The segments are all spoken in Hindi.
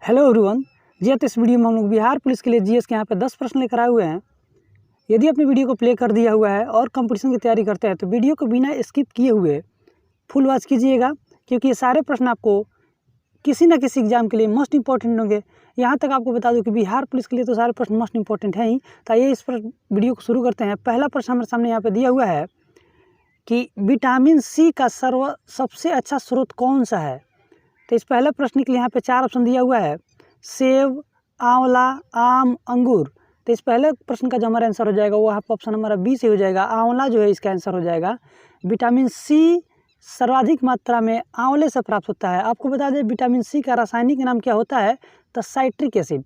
हेलो एवरीवन जी। तो इस वीडियो में हम लोग बिहार पुलिस के लिए जीएस के यहाँ पे 10 प्रश्न लेकर आए हुए हैं। यदि आपने वीडियो को प्ले कर दिया हुआ है और कंपटीशन की तैयारी करते हैं तो वीडियो को बिना स्किप किए हुए फुल वॉच कीजिएगा, क्योंकि ये सारे प्रश्न आपको किसी न किसी एग्जाम के लिए मोस्ट इंपॉर्टेंट होंगे। यहाँ तक आपको बता दूँ कि बिहार पुलिस के लिए तो सारे प्रश्न मोस्ट इंपॉर्टेंट हैं ही। तो आइए इस पर वीडियो को शुरू करते हैं। पहला प्रश्न हमारे सामने यहाँ पर दिया हुआ है कि विटामिन सी का सबसे अच्छा स्रोत कौन सा है। तो इस पहले प्रश्न के लिए यहाँ पे 4 ऑप्शन दिया हुआ है, सेब, आंवला, आम, अंगूर। तो इस पहले प्रश्न का जो हमारा आंसर हो जाएगा वो यहाँ पर ऑप्शन हमारा बी से हो जाएगा। आंवला जो है इसका आंसर हो जाएगा। विटामिन सी सर्वाधिक मात्रा में आंवले से प्राप्त होता है। आपको बता दें विटामिन सी का रासायनिक नाम क्या होता है, तो साइट्रिक एसिड।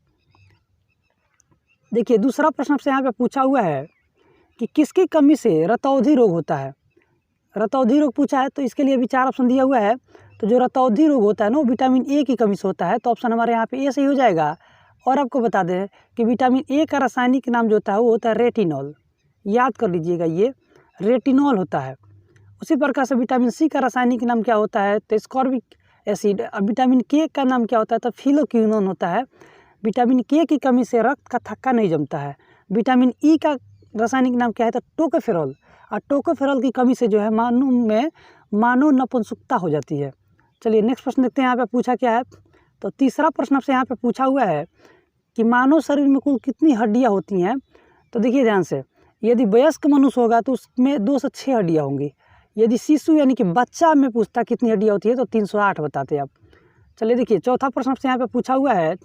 देखिए दूसरा प्रश्न आपसे यहाँ पे पूछा हुआ है कि किसकी कमी से रतौंधी रोग होता है। रतौंधी रोग पूछा है तो इसके लिए भी 4 ऑप्शन दिया हुआ है। तो जो रतौंधी रोग होता है ना वो विटामिन ए की कमी से होता है, तो ऑप्शन हमारे यहाँ पे ए सही हो जाएगा। और आपको बता दें कि विटामिन ए का रासायनिक नाम जो होता है वो होता है रेटिनॉल। याद कर लीजिएगा, ये रेटिनॉल होता है। उसी प्रकार से विटामिन सी का रासायनिक नाम क्या होता है, तो स्कॉर्बिक एसिड। विटामिन के का नाम क्या होता है, तो फिलोक्विनोन होता है। विटामिन के की कमी से रक्त का थक्का नहीं जमता है। विटामिन ई का रासायनिक नाम क्या है, तो टोकोफेरॉल। और टोकोफेरॉल की कमी से जो है मानव नपुंसकता हो जाती है। चलिए नेक्स्ट प्रश्न देखते हैं यहाँ पे पूछा क्या है। तो तीसरा प्रश्न आपसे यहाँ पे पूछा हुआ है कि मानव शरीर में कुल कितनी हड्डियाँ होती हैं। तो देखिए ध्यान से, यदि वयस्क मनुष्य होगा तो उसमें 2 से 6 हड्डियाँ होंगी। यदि शिशु यानी कि बच्चा में पूछता कितनी हड्डियाँ होती है तो 308 बताते आप। चलिए देखिए चौथा प्रश्न आपसे यहाँ पे पूछा हुआ है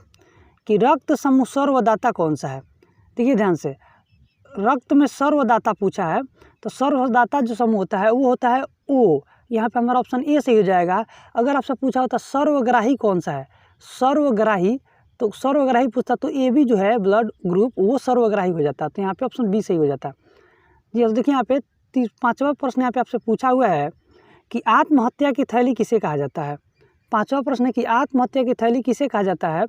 कि रक्त समूह सर्वदाता कौन सा है। देखिए ध्यान से, रक्त में सर्वदाता पूछा है तो सर्वदाता जो समूह होता है वो होता है ओ। यहाँ पे हमारा ऑप्शन ए सही हो जाएगा। अगर आपसे पूछा होता सर्वग्राही कौन सा है, सर्वग्राही, तो सर्वग्राही पूछता तो ए बी जो है ब्लड ग्रुप वो सर्वग्राही हो जाता। तो यहाँ पे ऑप्शन बी सही हो जाता। जी अब देखिए यहाँ पे 5वां प्रश्न यहाँ पे आपसे पूछा हुआ है कि आत्महत्या की थैली किसे कहा जाता है। 5वां प्रश्न कि आत्महत्या की थैली किसे कहा जाता है।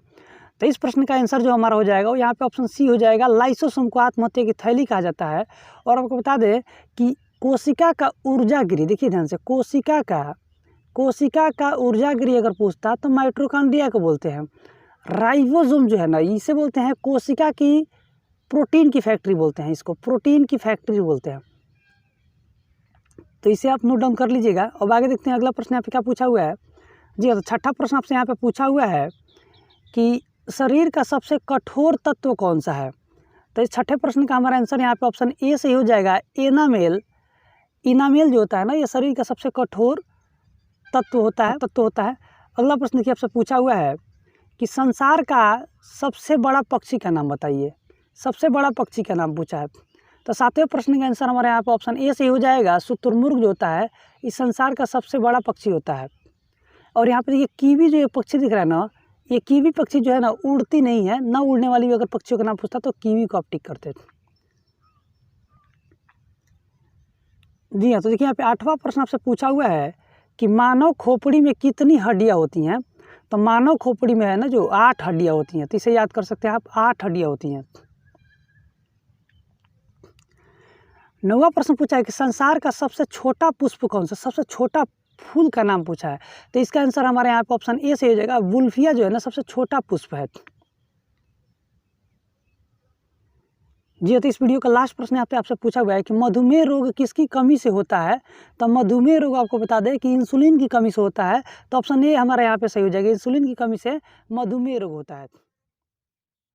तो इस प्रश्न का आंसर जो हमारा हो जाएगा वो यहाँ पे ऑप्शन सी हो जाएगा। लाइसोसोम को आत्महत्या की थैली कहा जाता है। और आपको बता दें कि कोशिका का ऊर्जागिरी, देखिए ध्यान से, कोशिका का ऊर्जागिरी अगर पूछता तो माइटोकॉन्ड्रिया को बोलते हैं। राइबोसोम जो है ना इसे बोलते हैं कोशिका की प्रोटीन की फैक्ट्री बोलते हैं, इसको प्रोटीन की फैक्ट्री बोलते हैं। तो इसे आप नोट डाउन कर लीजिएगा। अब आगे देखते हैं अगला प्रश्न यहाँ पे क्या पूछा हुआ है। जी तो छठा प्रश्न आपसे यहाँ पे पूछा हुआ है कि शरीर का सबसे कठोर तत्व कौन सा है। तो इस छठे प्रश्न का हमारा आंसर यहाँ पे ऑप्शन ए सही हो जाएगा। इनामेल जो होता है ना ये शरीर का सबसे कठोर तत्व होता है। अगला प्रश्न देखिए आपसे पूछा हुआ है कि संसार का सबसे बड़ा पक्षी का नाम बताइए। सबसे बड़ा पक्षी का नाम पूछा है। तो 7वें प्रश्न का आंसर हमारे यहाँ पे ऑप्शन ए सही हो जाएगा। शुतुरमुर्ग जो होता है इस संसार का सबसे बड़ा पक्षी होता है। और यहाँ पे देखिए कीवी जो ये पक्षी दिख रहा है ना, ये कीवी पक्षी जो है ना उड़ती नहीं है, ना उड़ने वाली भी अगर पक्षियों का नाम पूछता तो कीवी को आप टिक करते थे। जी हाँ तो देखिए यहाँ पे 8वां प्रश्न आपसे पूछा हुआ है कि मानव खोपड़ी में कितनी हड्डियाँ होती हैं। तो मानव खोपड़ी में है ना जो 8 हड्डियाँ होती हैं। तो इसे याद कर सकते हैं आप, 8 हड्डियाँ होती हैं। 9वां प्रश्न पूछा है कि संसार का सबसे छोटा पुष्प कौन सा, सबसे छोटा फूल का नाम पूछा है। तो इसका आंसर हमारे यहाँ पे ऑप्शन ए से हो जाएगा। वुल्फिया जो है ना सबसे छोटा पुष्प है। जी तो इस वीडियो का लास्ट प्रश्न यहाँ पे आपसे पूछा हुआ है कि मधुमेह रोग किसकी कमी से होता है। तो मधुमेह रोग आपको बता दें कि इंसुलिन की कमी से होता है। तो ऑप्शन ए हमारे यहाँ पे सही हो जाएगा। इंसुलिन की कमी से मधुमेह रोग होता है।